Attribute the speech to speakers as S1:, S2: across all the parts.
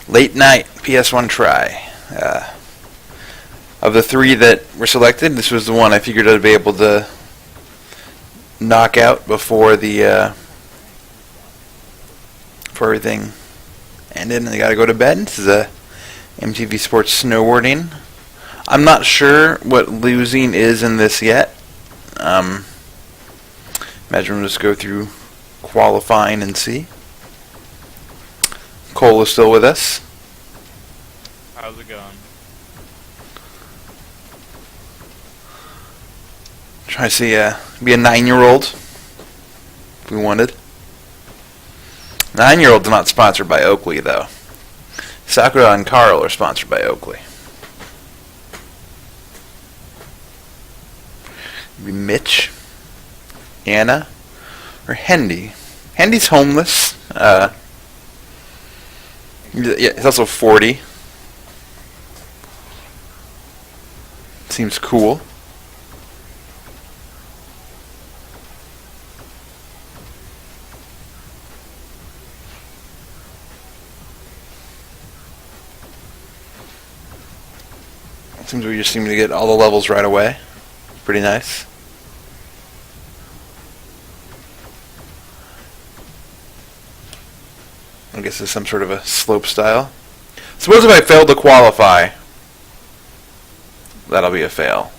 S1: Late night PS1TRY. Of the three that were selected, this was the one I figured I'd be able to knock out before everything ended and I gotta go to bed. This is a MTV Sports Snowboarding. I'm not sure what losing is in this yet. Imagine we'll just go through qualifying and see. Cole is still with us.
S2: How's it going?
S1: Try to see, be a 9-year-old if we wanted. 9-year-old's not sponsored by Oakley, though. Sakura and Carl are sponsored by Oakley. Maybe Mitch, Anna, or Hendy. Hendy's homeless. Yeah, he's also 40. Seems cool. Seems we just seem to get all the levels right away. Pretty nice. I guess it's some sort of a slope style. Suppose if I fail to qualify, that'll be a fail.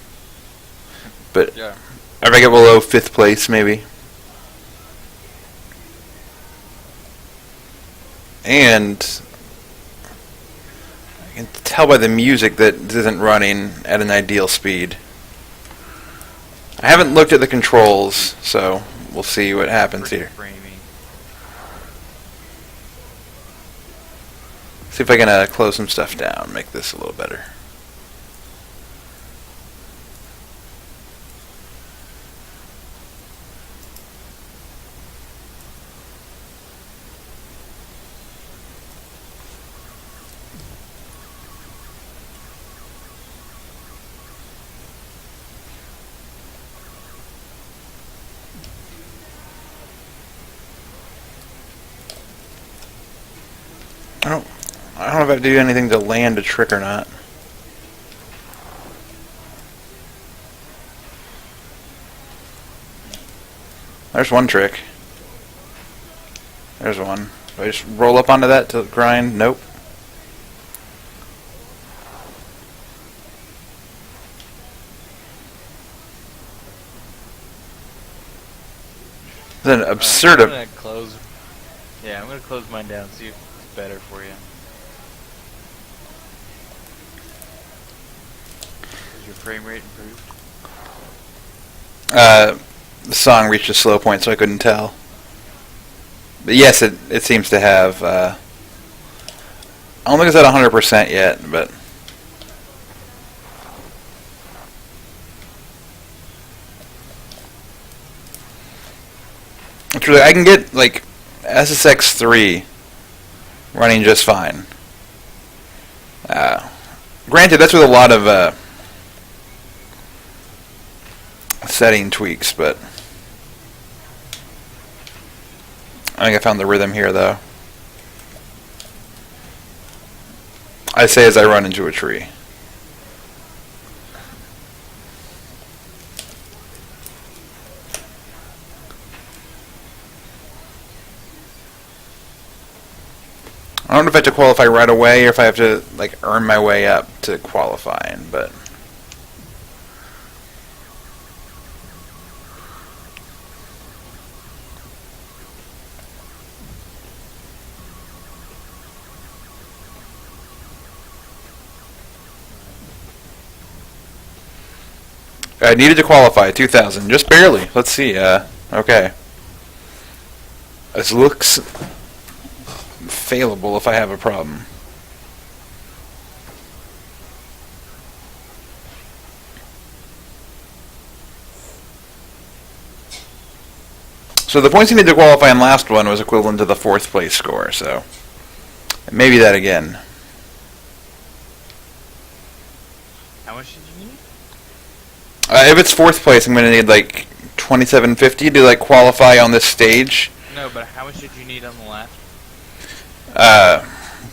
S1: But
S2: Yeah.
S1: if I get below 5th place, maybe. And I can tell by the music that this isn't running at an ideal speed. I haven't looked at the controls, so we'll see what happens here.
S2: Framing.
S1: See if I can close some stuff down, make this a little better. I don't know if I have to do anything to land a trick or not. There's one trick. There's one. Do I just roll up onto that to grind? Nope. It's an absurd.
S2: I'm gonna close. Yeah, I'm gonna close mine down. See if it's better for you. Is your frame rate improved?
S1: The song reached a slow point, so I couldn't tell. But yes, it seems to have. I don't think it's at 100% yet, but. It's really, I can get like SSX3 running just fine. Granted, that's with a lot of setting tweaks, but I think I found the rhythm here, though. I say as I run into a tree. I don't know if I have to qualify right away or if I have to like earn my way up to qualifying, but I needed to qualify 2,000, just barely. Let's see. Okay. This looks failable if I have a problem. So the points you need to qualify in last one was equivalent to the 4th place score, so maybe that again.
S2: How much did you need?
S1: If it's 4th place, I'm going to need like 2750 to like qualify on this stage.
S2: No, but how much did you need on the last?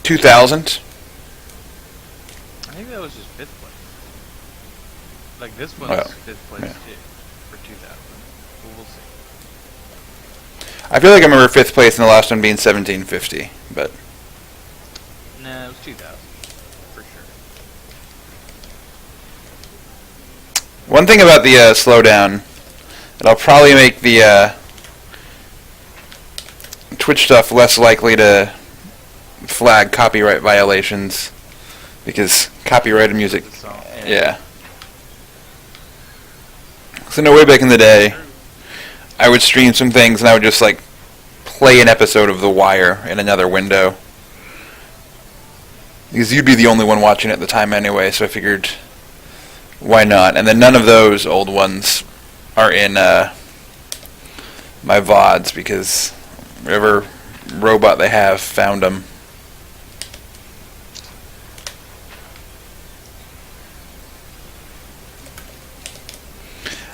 S1: 2000.
S2: I think that was just 5th place. Like, this one's
S1: Well,
S2: 5th place,
S1: yeah.
S2: too, for 2000. Well, we'll see.
S1: I feel like I remember 5th place and the last one being 1750, but
S2: Nah, it was 2000, for sure.
S1: one thing about the slowdown, it'll probably make the Twitch stuff less likely to flag copyright violations, because copyrighted music,
S2: The song.
S1: yeah. So no, way back in the day, I would stream some things and I would just like play an episode of The Wire in another window, because you'd be the only one watching it at the time anyway, so I figured, why not? And then none of those old ones are in my VODs, because whatever robot they have found them.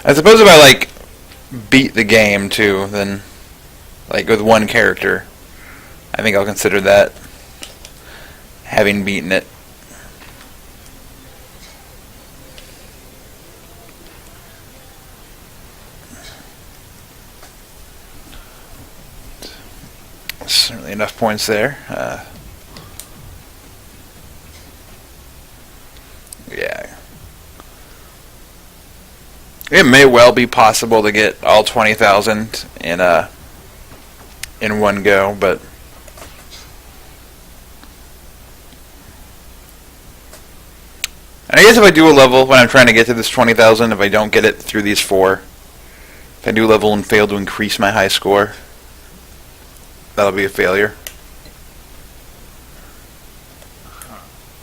S1: I suppose if I like beat the game too, then like with one character, I think I'll consider that having beaten it. Certainly enough points there. Yeah. It may well be possible to get all 20,000 in one go, but and I guess if I do a level when I'm trying to get to this 20,000, if I don't get it through these 4, if I do a level and fail to increase my high score, that'll be a failure.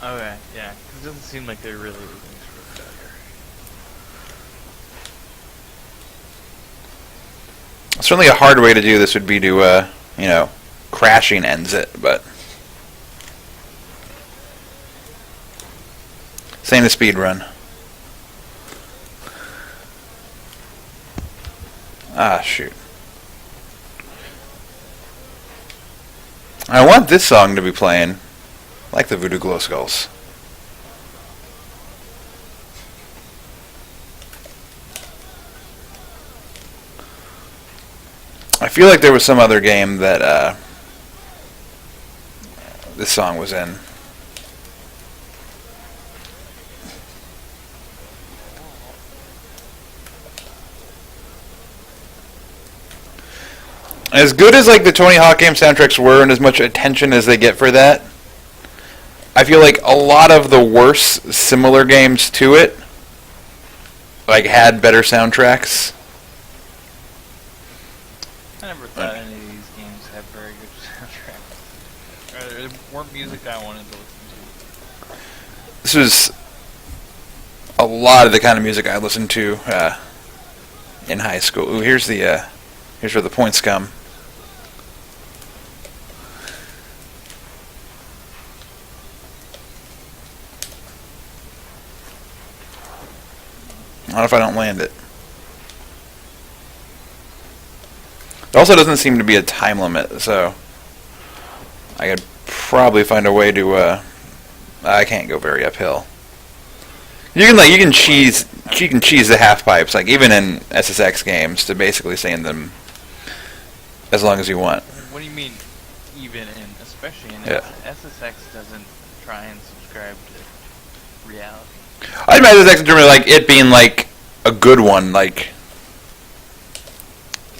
S2: Okay, yeah, 'cause it doesn't seem like they're really looking for a failure.
S1: Certainly a hard way to do this would be to, crashing ends it, but same as speedrun. Ah, shoot. I want this song to be playing, like the Voodoo Glow Skulls. I feel like there was some other game that this song was in. As good as like the Tony Hawk game soundtracks were, and as much attention as they get for that, I feel like a lot of the worse similar games to it like had better soundtracks.
S2: I never thought any of these games had very good soundtracks. Or there weren't music I wanted to listen to.
S1: This was a lot of the kind of music I listened to in high school. Ooh, here's where the points come. I don't know if I don't land it. It also doesn't seem to be a time limit, so I could probably find a way to. I can't go very uphill. You can cheese the half pipes, like even in SSX games, to basically stay in them as long as you want.
S2: What do you mean, even in, especially in SSX doesn't try and subscribe to reality?
S1: I imagine SSX in terms of like it being like a good one, like.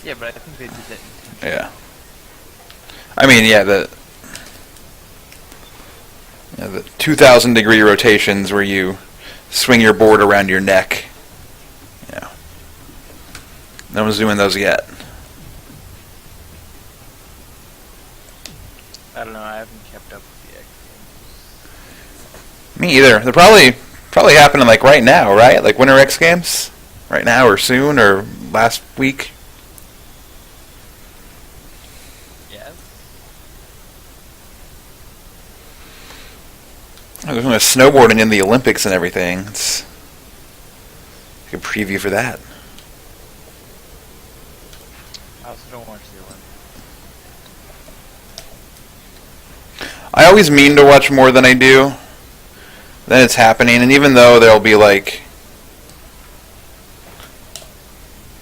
S2: Yeah, but I think they did that intentionally.
S1: Yeah. I mean, yeah, the 2,000-degree rotations where you swing your board around your neck. Yeah. No one's doing those yet.
S2: I don't know, I haven't kept up with the X games.
S1: Me either. They're probably happening like right now, right? Like Winter X Games? Right now or soon or last week?
S2: Yes.
S1: There's snowboarding in the Olympics and everything. It's like a preview for that.
S2: I also don't watch the Olympics.
S1: I always mean to watch more than I do. Then it's happening, and even though there'll be like,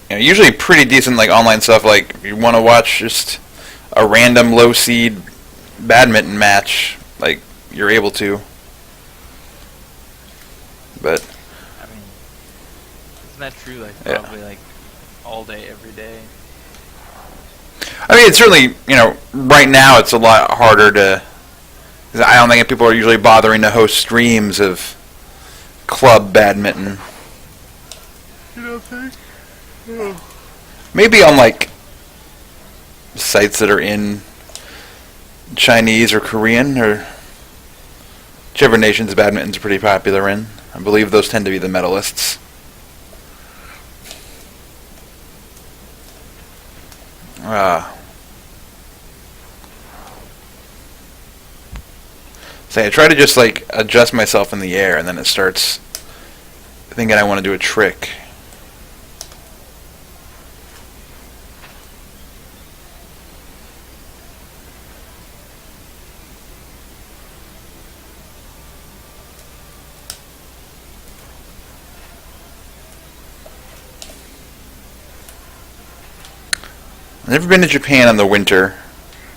S1: usually pretty decent like online stuff. Like if you want to watch just a random low seed badminton match, like you're able to. But
S2: I mean, isn't that true? Like
S1: yeah.
S2: probably like all day, every day.
S1: I mean, it's certainly, right now it's a lot harder to. 'Cause I don't think people are usually bothering to host streams of club badminton.
S2: You don't think? No.
S1: Maybe on like sites that are in Chinese or Korean or whichever nations badminton's pretty popular in. I believe those tend to be the medalists. Say I try to just like adjust myself in the air, and then it starts thinking I want to do a trick. I've never been to Japan in the winter.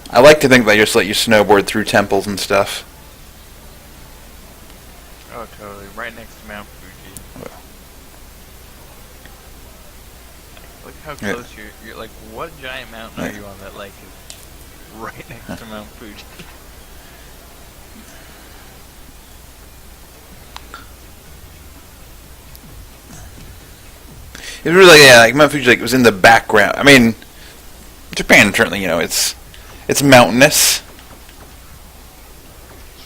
S1: I like to think they just let you snowboard through temples and stuff.
S2: Oh, totally. Right next to Mount Fuji. Look how close you're. Like, what giant mountain are you on that like is right next to Mount Fuji?
S1: It was really, like Mount Fuji like was in the background. I mean, Japan certainly, it's mountainous.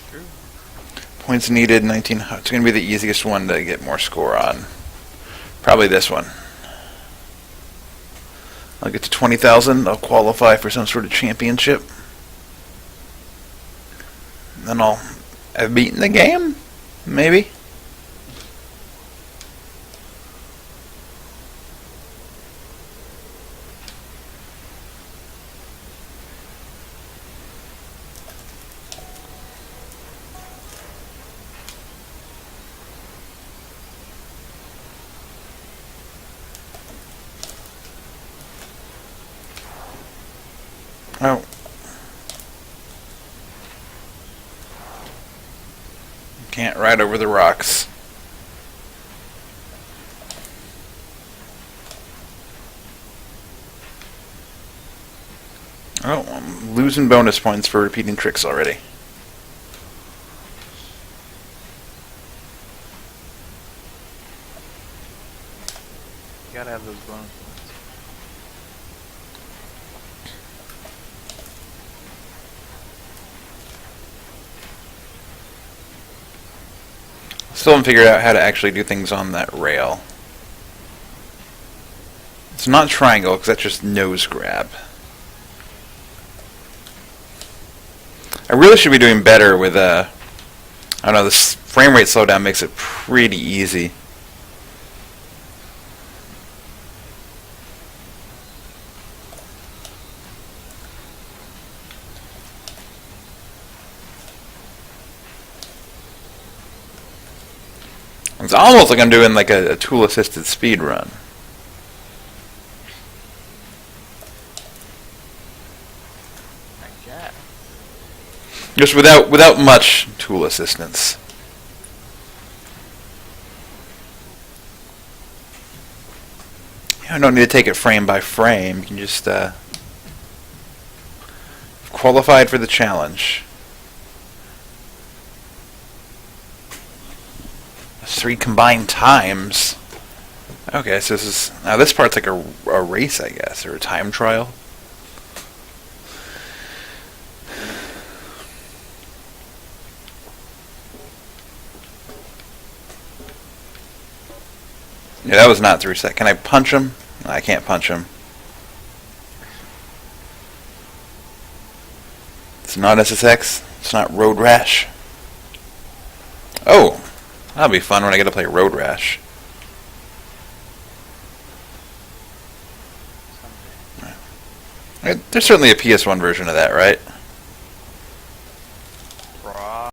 S2: True.
S1: Points needed 19. It's going to be the easiest one to get more score on. Probably this one. I'll get to 20,000. I'll qualify for some sort of championship. And then I'll have beaten the game, maybe. Oh. Can't ride over the rocks. Oh, I'm losing bonus points for repeating tricks already.
S2: You gotta have those bonus points.
S1: Still haven't figured out how to actually do things on that rail. It's not triangle because that's just nose grab. I really should be doing better with I don't know, this frame rate slowdown makes it pretty easy. It's almost like I'm doing like a tool-assisted speed run.
S2: I guess.
S1: Just without much tool assistance. I don't need to take it frame by frame. You can just qualified for the challenge. 3 combined times. Okay, so this part's like a race, I guess, or a time trial. Yeah, that was not 3 seconds. Can I punch him? No, I can't punch him. It's not SSX. It's not Road Rash. Oh, that'll be fun when I get to play Road Rash. There's certainly a PS1 version of that, right?